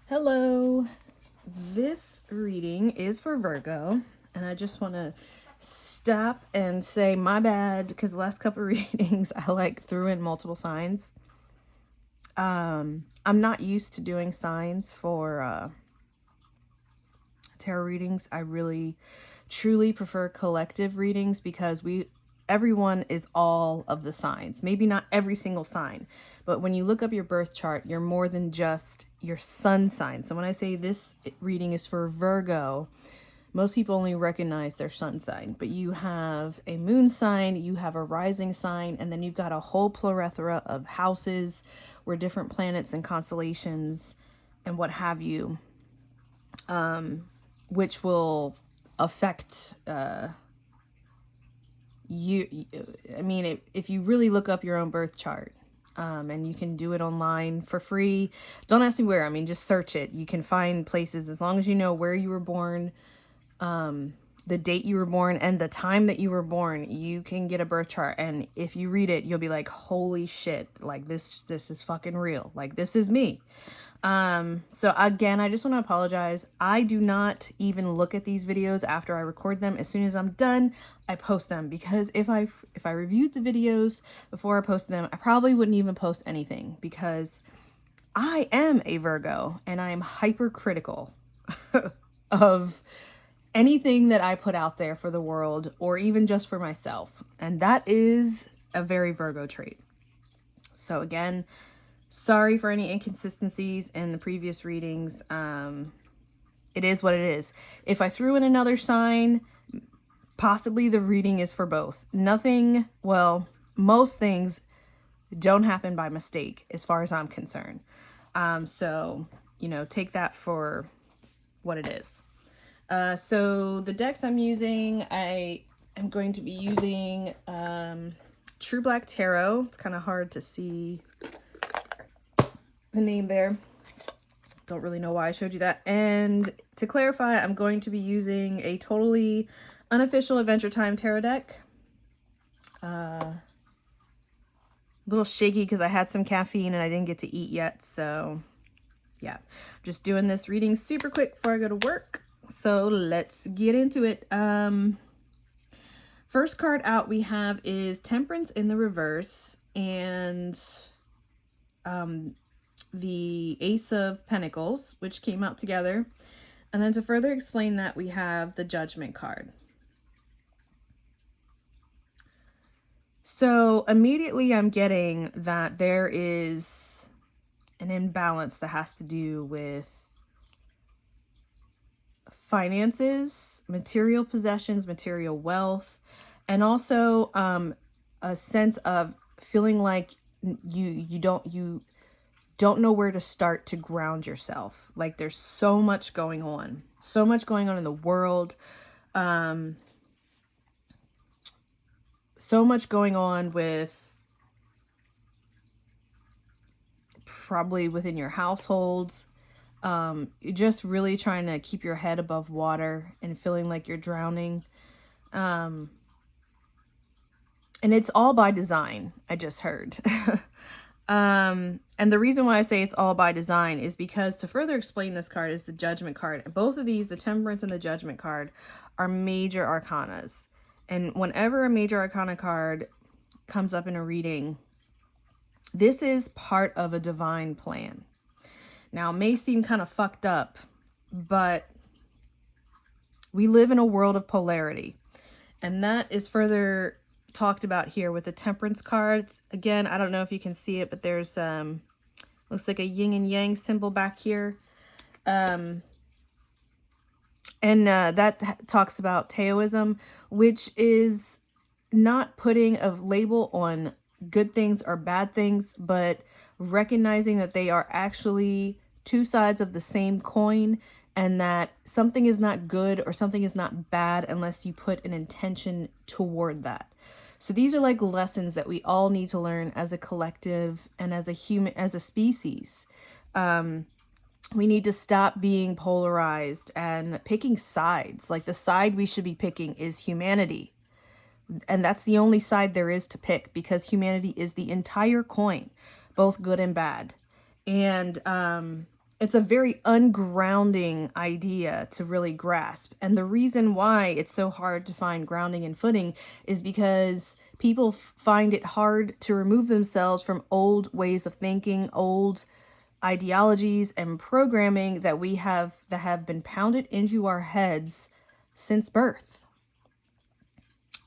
Hello, this reading is for Virgo, and I just want to stop and say my bad because the last couple of readings I threw in multiple signs. I'm not used to doing signs for tarot readings. I really truly prefer collective readings because everyone is all of the signs. Maybe not every single sign, but when you look up your birth chart, you're more than just your sun sign. So when I say this reading is for Virgo, most people only recognize their sun sign, but you have a moon sign, you have a rising sign, and then you've got a whole plethora of houses where different planets and constellations and what have you, which will affect you. I mean, if you really look up your own birth chart, and you can do it online for free. Don't ask me where. I mean, just search it. You can find places as long as you know where you were born, the date you were born, and the time that you were born. You can get a birth chart, and if you read it, you'll be like, "Holy shit! Like this is fucking real. Like this is me." So again, I just want to apologize. I do not even look at these videos after I record them. As soon as I'm done, I post them because if I reviewed the videos before I posted them, I probably wouldn't even post anything because I am a Virgo and I am hypercritical of anything that I put out there for the world or even just for myself. And that is a very Virgo trait. So again, sorry for any inconsistencies in the previous readings. It is what it is. If I threw in another sign, possibly the reading is for both. Most things don't happen by mistake as far as I'm concerned. So, take that for what it is. So the decks I'm using, I am going to be using True Black Tarot. It's kind of hard to see the name there. Don't really know why I showed you that. And to clarify, I'm going to be using a totally unofficial Adventure Time tarot deck. A little shaky because I had some caffeine and I didn't get to eat yet. So yeah, just doing this reading super quick before I go to work. So let's get into it. First card out we have is Temperance in the reverse and the Ace of Pentacles, which came out together. And then to further explain that, we have the Judgment card. So immediately I'm getting that there is an imbalance that has to do with finances, material possessions, material wealth, and also a sense of feeling like you don't know where to start to ground yourself. Like there's so much going on in the world. So much going on with probably within your households. You're just really trying to keep your head above water and feeling like you're drowning. And it's all by design, I just heard. And the reason why I say it's all by design is because to further explain this card is the Judgment card. Both of these, the Temperance and the Judgment card, are major arcanas. And whenever a major arcana card comes up in a reading, this is part of a divine plan. Now, it may seem kind of fucked up, but we live in a world of polarity. And that is further talked about here with the Temperance cards. Again, I don't know if you can see it, but there's looks like a yin and yang symbol back here. And that talks about Taoism, which is not putting a label on good things or bad things, but recognizing that they are actually two sides of the same coin and that something is not good or something is not bad unless you put an intention toward that. So these are like lessons that we all need to learn as a collective and as a species. We need to stop being polarized and picking sides. Like the side we should be picking is humanity. And that's the only side there is to pick because humanity is the entire coin, both good and bad. And it's a very ungrounding idea to really grasp. And the reason why it's so hard to find grounding and footing is because people find it hard to remove themselves from old ways of thinking, old ideologies and programming that have been pounded into our heads since birth.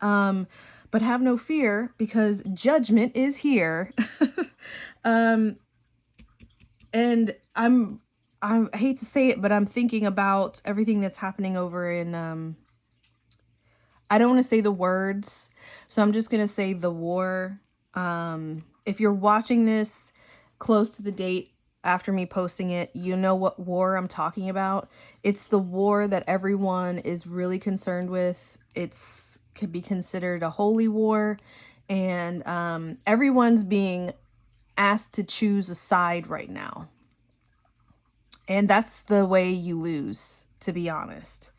But have no fear, because judgment is here. And I hate to say it, but I'm thinking about everything that's happening over in, I don't want to say the words, so I'm just going to say the war. If you're watching this close to the date after me posting it, you know what war I'm talking about. It's the war that everyone is really concerned with. It's could be considered a holy war, and everyone's being asked to choose a side right now. And that's the way you lose, to be honest.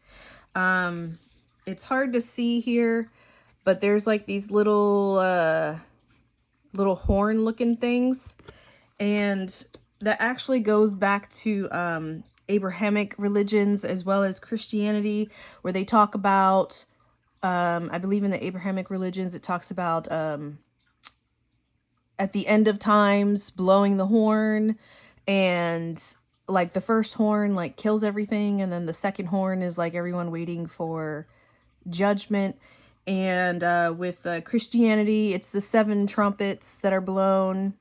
It's hard to see here, but there's like these little horn looking things, and that actually goes back to Abrahamic religions as well as Christianity, where they talk about I believe in the Abrahamic religions, it talks about at the end of times blowing the horn, and like the first horn like kills everything, and then the second horn is like everyone waiting for judgment. And with Christianity, it's the 7 trumpets that are blown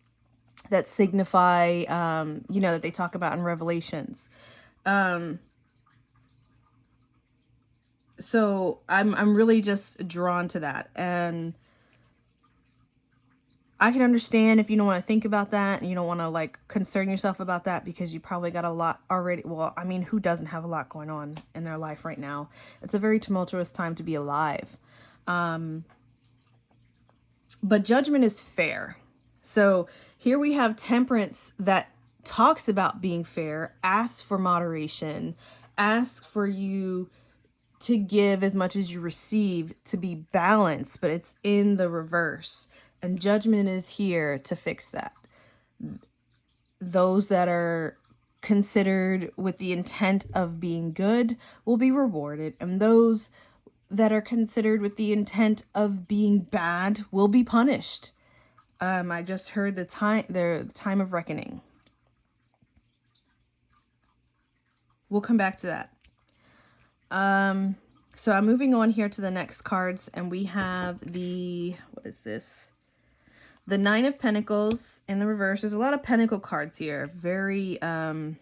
that signify that they talk about in Revelations. So I'm really just drawn to that, and I can understand if you don't want to think about that and you don't want to like concern yourself about that, because you probably got a lot already. Well, I mean, who doesn't have a lot going on in their life right now? It's a very tumultuous time to be alive. But judgment is fair. So here we have temperance that talks about being fair, asks for moderation, asks for you to give as much as you receive, to be balanced, but it's in the reverse. And judgment is here to fix that. Those that are considered with the intent of being good will be rewarded, and those that are considered with the intent of being bad will be punished. I just heard the time of reckoning. We'll come back to that. So I'm moving on here to the next cards, and we have what is this? The 9 of Pentacles in the reverse. There's a lot of Pentacle cards here. Very, Earth,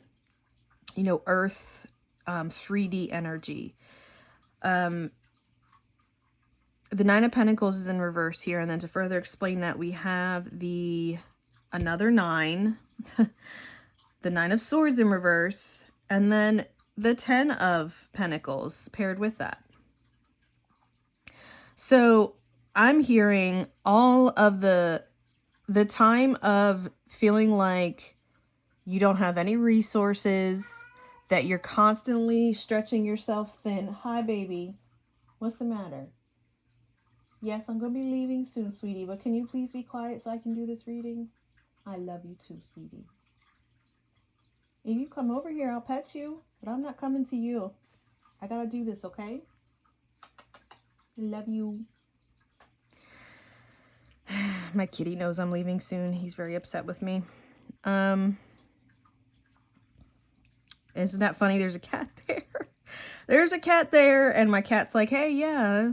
3D energy. The 9 of Pentacles is in reverse here. And then to further explain that, we have another 9, the 9 of Swords in reverse, and then the 10 of Pentacles paired with that. So I'm hearing all of the time of feeling like you don't have any resources, that you're constantly stretching yourself thin. Hi, baby. What's the matter? Yes, I'm going to be leaving soon, sweetie, but can you please be quiet so I can do this reading? I love you too, sweetie. If you come over here, I'll pet you, but I'm not coming to you. I got to do this, okay? I love you. My kitty knows I'm leaving soon. He's very upset with me. Isn't that funny? There's a cat there. There's a cat there, and my cat's like, hey, yeah,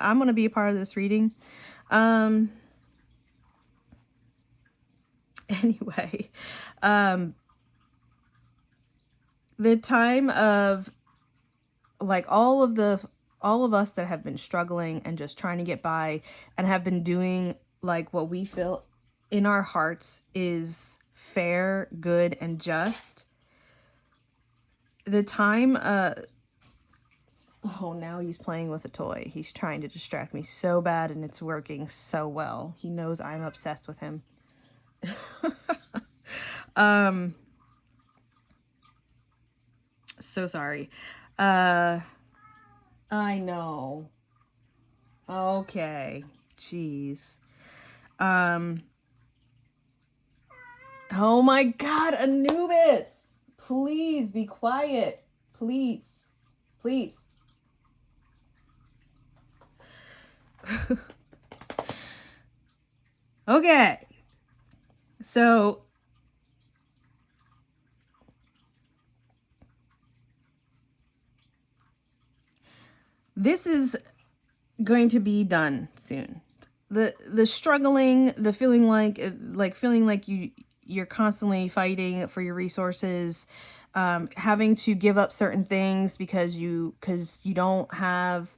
I'm going to be a part of this reading. Anyway, the time of like all of us that have been struggling and just trying to get by and have been doing like what we feel in our hearts is fair, good, and just. The time, now he's playing with a toy. He's trying to distract me so bad, and it's working so well. He knows I'm obsessed with him. So sorry. I know. Okay. Jeez. Oh my God, Anubis. Please be quiet. Please. Please. Okay. So this is going to be done soon. The struggling, the feeling like you're constantly fighting for your resources, having to give up certain things because you don't have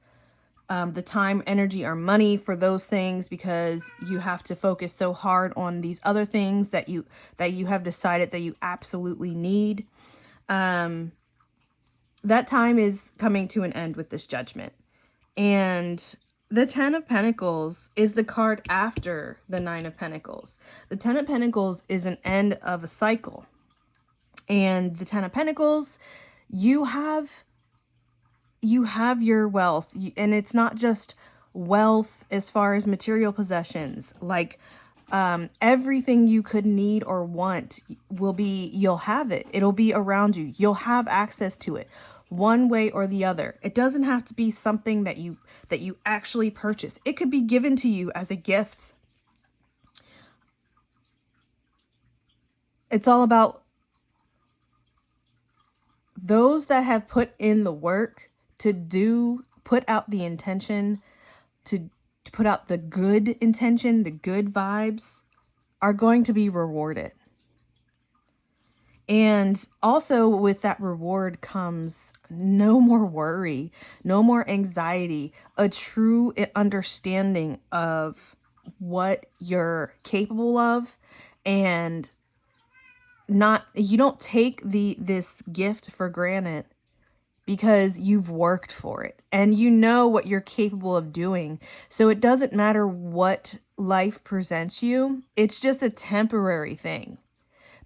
the time, energy, or money for those things, because you have to focus so hard on these other things that you have decided that you absolutely need. That time is coming to an end with this judgment. And the Ten of Pentacles is the card after the Nine of Pentacles. The Ten of Pentacles is an end of a cycle. And the Ten of Pentacles, you have your wealth, and it's not just wealth as far as material possessions. Like everything you could need or want you'll have it. It'll be around you. You'll have access to it one way or the other. It doesn't have to be something that you actually purchase. It could be given to you as a gift. It's all about those that have put in the work to put out the intention, to put out the good intention, the good vibes, are going to be rewarded. And also with that reward comes no more worry, no more anxiety, a true understanding of what you're capable of, and you don't take this gift for granted, because you've worked for it and you know what you're capable of doing. So it doesn't matter what life presents you. It's just a temporary thing,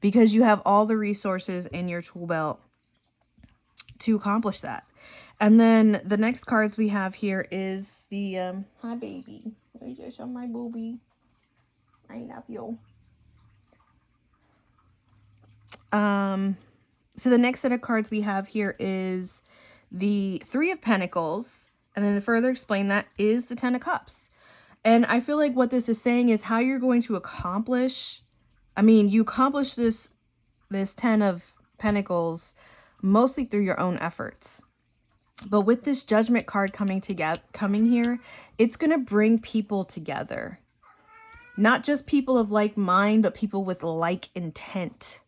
because you have all the resources in your tool belt to accomplish that. And then the next cards we have here is the, hi baby. I just on my booby. I love you. So the next set of cards we have here is the Three of Pentacles. And then to further explain that is the Ten of Cups. And I feel like what this is saying is how you're going to accomplish. You accomplish this Ten of Pentacles mostly through your own efforts. But with this Judgment card coming here, it's going to bring people together. Not just people of like mind, but people with like intent.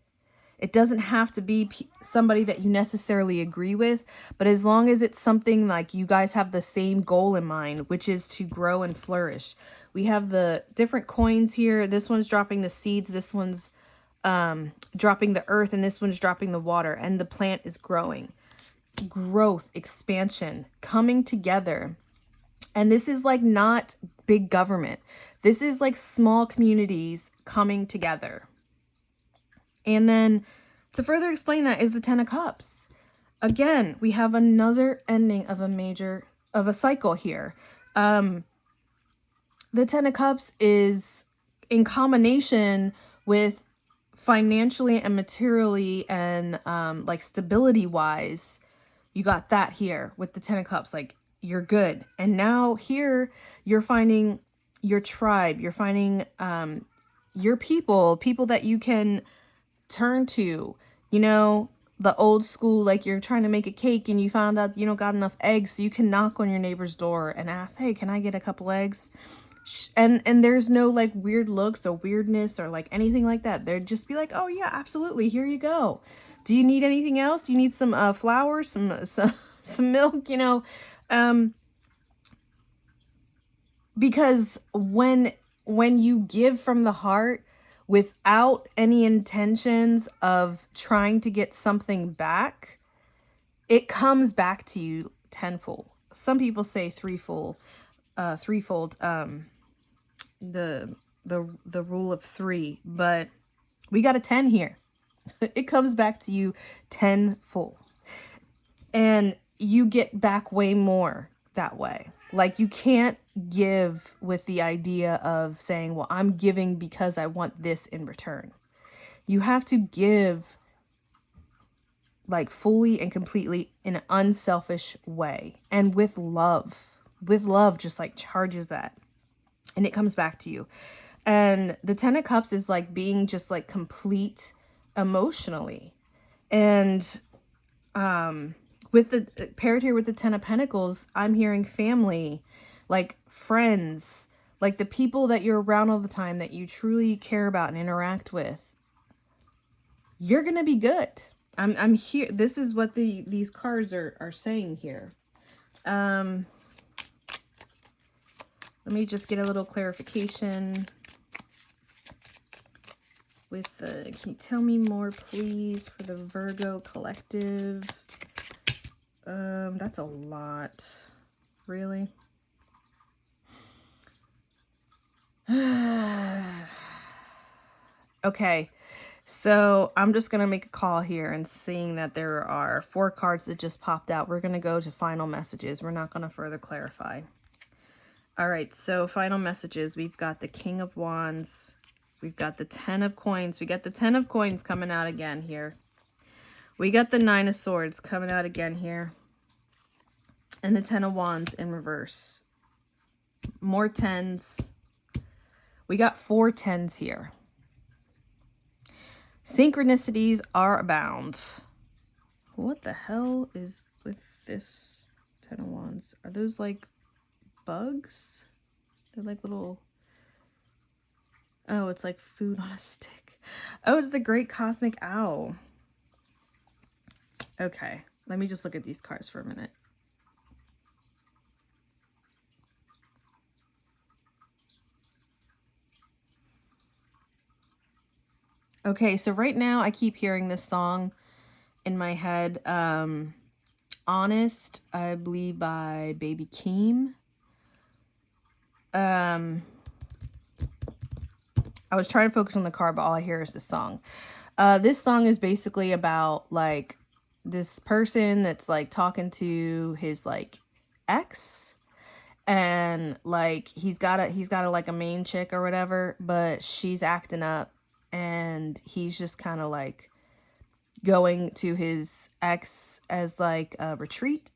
It doesn't have to be somebody that you necessarily agree with, but as long as it's something like you guys have the same goal in mind, which is to grow and flourish. We have the different coins here. This one's dropping the seeds. This one's dropping the earth, and this one's dropping the water, and the plant is growing. Growth, expansion, coming together. And this is like not big government. This is like small communities coming together. And then to further explain that is the Ten of Cups. Again, we have another ending of a cycle here. The Ten of Cups is in combination with financially and materially and like stability wise. You got that here with the Ten of Cups, like you're good. And now here you're finding your tribe. You're finding your people that you can turn to, the old school, like you're trying to make a cake and you found out you don't got enough eggs, so you can knock on your neighbor's door and ask, hey, can I get a couple eggs? And there's no like weird looks or weirdness or like anything like that. They'd just be like, oh yeah, absolutely, here you go. Do you need anything else? Do you need some flour, some milk? Because when you give from the heart, without any intentions of trying to get something back, it comes back to you tenfold. Some people say threefold. The rule of three, but we got a 10 here. It comes back to you tenfold, and you get back way more that way. Like you can't give with the idea of saying, well, I'm giving because I want this in return. You have to give like fully and completely in an unselfish way, and with love. With love just like charges that, and it comes back to you. And the Ten of Cups is like being just like complete emotionally. And with the paired here with the Ten of Pentacles, I'm hearing family, like friends, like the people that you're around all the time that you truly care about and interact with. You're gonna be good. I'm here. This is what these cards are saying here. Let me just get a little clarification with the, can you tell me more please for the Virgo collective? That's a lot. Really? Okay. So I'm just going to make a call here, and seeing that there are 4 cards that just popped out, we're going to go to final messages. We're not going to further clarify. All right. So final messages. We've got the King of Wands. We've got the 10 of Coins. We got the 10 of Coins coming out again here. We got the 9 of Swords coming out again here. And the 10 of Wands in reverse. More 10s. We got 4 10s here. Synchronicities are abound. What the hell is with this 10 of Wands? Are those like bugs? They're like little... Oh, it's like food on a stick. Oh, it's the Great Cosmic Owl. Okay, let me just look at these cards for a minute. Okay, so right now I keep hearing this song in my head. Honest, I believe by Baby Keem. I was trying to focus on the card, but all I hear is this song. This song is basically about like this person that's like talking to his like ex, and like he's got a like a main chick or whatever, but she's acting up, and he's just kind of like going to his ex as like a retreat.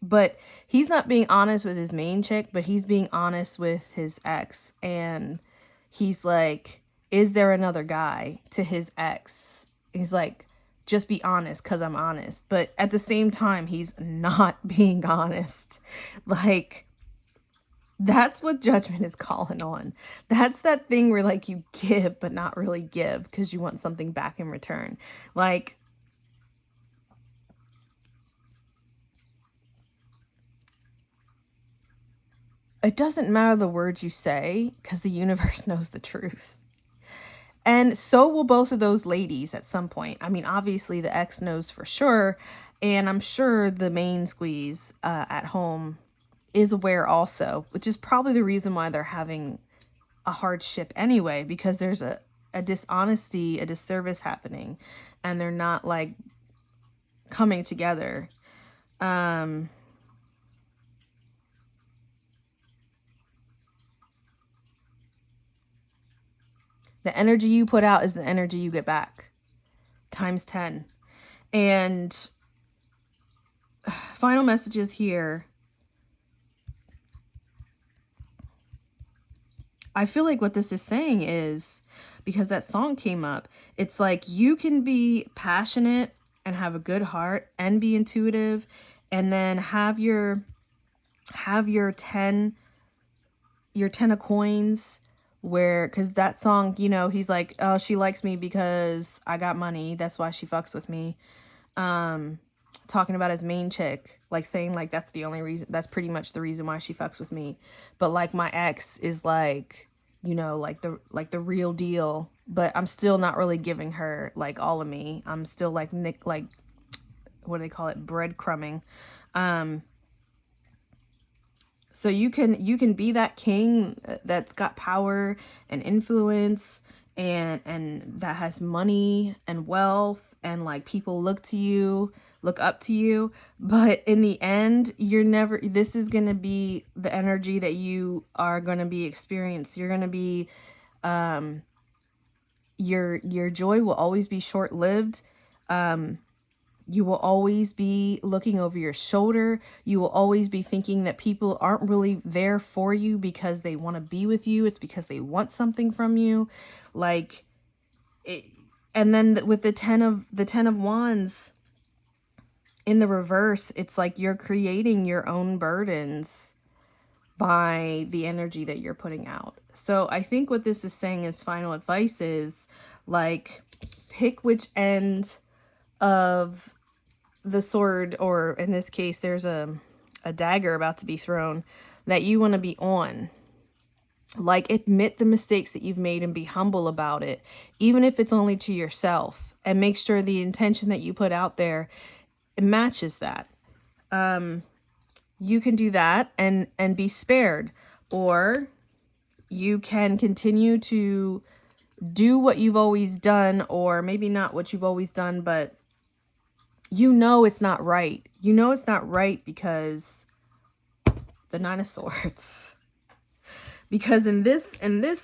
But he's not being honest with his main chick, but he's being honest with his ex. And he's like, is there another guy, to his ex? He's like, just be honest because I'm honest. But at the same time, he's not being honest. Like, that's what Judgment is calling on. That's that thing where like you give but not really give because you want something back in return. Like, it doesn't matter the words you say because the universe knows the truth. And so will both of those ladies at some point. I mean, obviously the ex knows for sure. And I'm sure the main squeeze at home is aware also, which is probably the reason why they're having a hardship anyway, because there's a dishonesty, a disservice happening, and they're not like coming together. The energy you put out is the energy you get back times 10. And final messages here. I feel like what this is saying is, because that song came up, it's like you can be passionate and have a good heart and be intuitive, and then have your 10 of Coins, where, because that song, you know, he's like, oh, she likes me because I got money, that's why she fucks with me. Talking about his main chick, like saying like that's the only reason, that's pretty much the reason why she fucks with me. But like my ex is like, you know, like the real deal, but I'm still not really giving her like all of me. I'm still like like what do they call it, breadcrumbing. So you can be that king that's got power and influence, and that has money and wealth, and like people look up to you, but in the end, this is going to be the energy that you are going to be experiencing. You're going to be, your joy will always be short-lived. You will always be looking over your shoulder. You will always be thinking that people aren't really there for you because they want to be with you. It's because they want something from you. Like, it, and then with the 10 of Wands in the reverse, it's like you're creating your own burdens by the energy that you're putting out. So I think what this is saying as final advice is, like, pick which end of the sword, or in this case, there's a dagger about to be thrown, that you want to be on. Like, admit the mistakes that you've made and be humble about it, even if it's only to yourself, and make sure the intention that you put out there, it matches that. You can do that and be spared, or you can continue to do what you've always done, or maybe not what you've always done, but you know it's not right. You know it's not right because the 9 of Swords. Because in this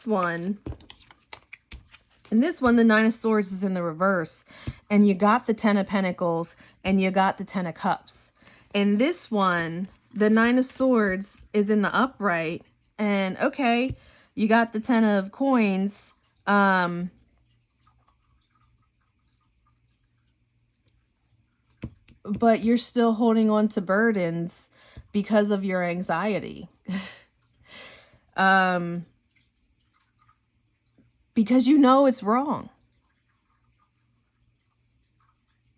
one, the 9 of Swords is in the reverse, and you got the 10 of Pentacles and you got the 10 of Cups. In this one, the 9 of Swords is in the upright, and okay, you got the 10 of Coins. But you're still holding on to burdens because of your anxiety. Because you know it's wrong.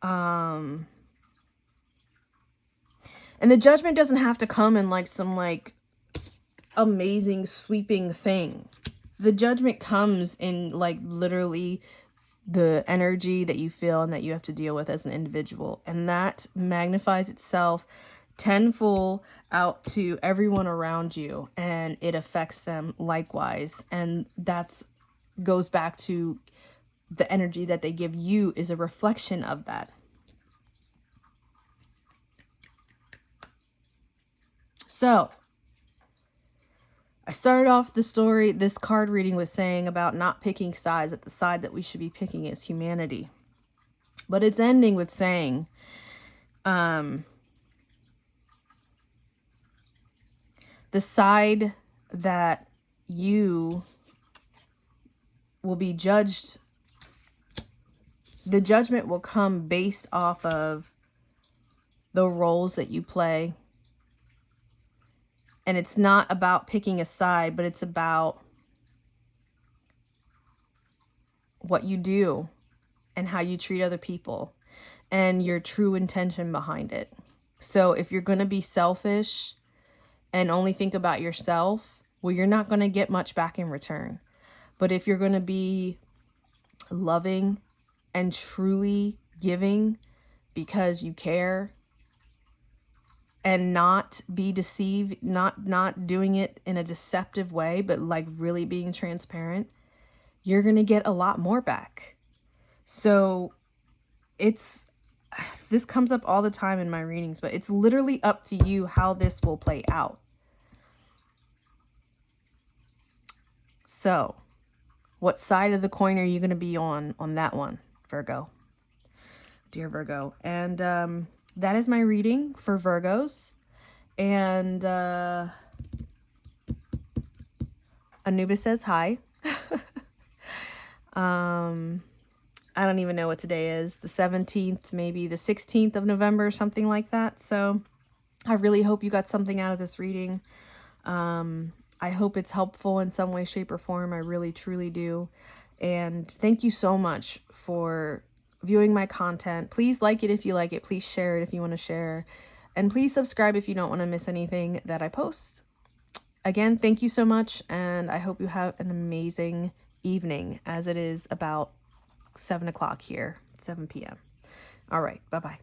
And the judgment doesn't have to come in like some like amazing sweeping thing. The judgment comes in like literally the energy that you feel and that you have to deal with as an individual. And that magnifies itself tenfold out to everyone around you, and it affects them likewise. And that's goes back to the energy that they give you is a reflection of that. So I started off the story, this card reading, was saying about not picking sides, that the side that we should be picking is humanity. But it's ending with saying, the side that you will be judged, the judgment will come based off of the roles that you play. And it's not about picking a side, but it's about what you do and how you treat other people and your true intention behind it. So if you're going to be selfish and only think about yourself, well, you're not going to get much back in return. But if you're going to be loving and truly giving because you care, and not be deceived, not doing it in a deceptive way, but like really being transparent, you're going to get a lot more back. So this comes up all the time in my readings, but it's literally up to you how this will play out. So what side of the coin are you going to be on that one, Virgo? Dear Virgo. And that is my reading for Virgos. And Anubis says hi. I don't even know what today is. The 17th, maybe the 16th of November, something like that. So I really hope you got something out of this reading. I hope it's helpful in some way, shape, or form. I really, truly do. And thank you so much for viewing my content. Please like it if you like it. Please share it if you want to share. And please subscribe if you don't want to miss anything that I post. Again, thank you so much. And I hope you have an amazing evening, as it is about 7 o'clock here, 7 p.m. All right. Bye-bye.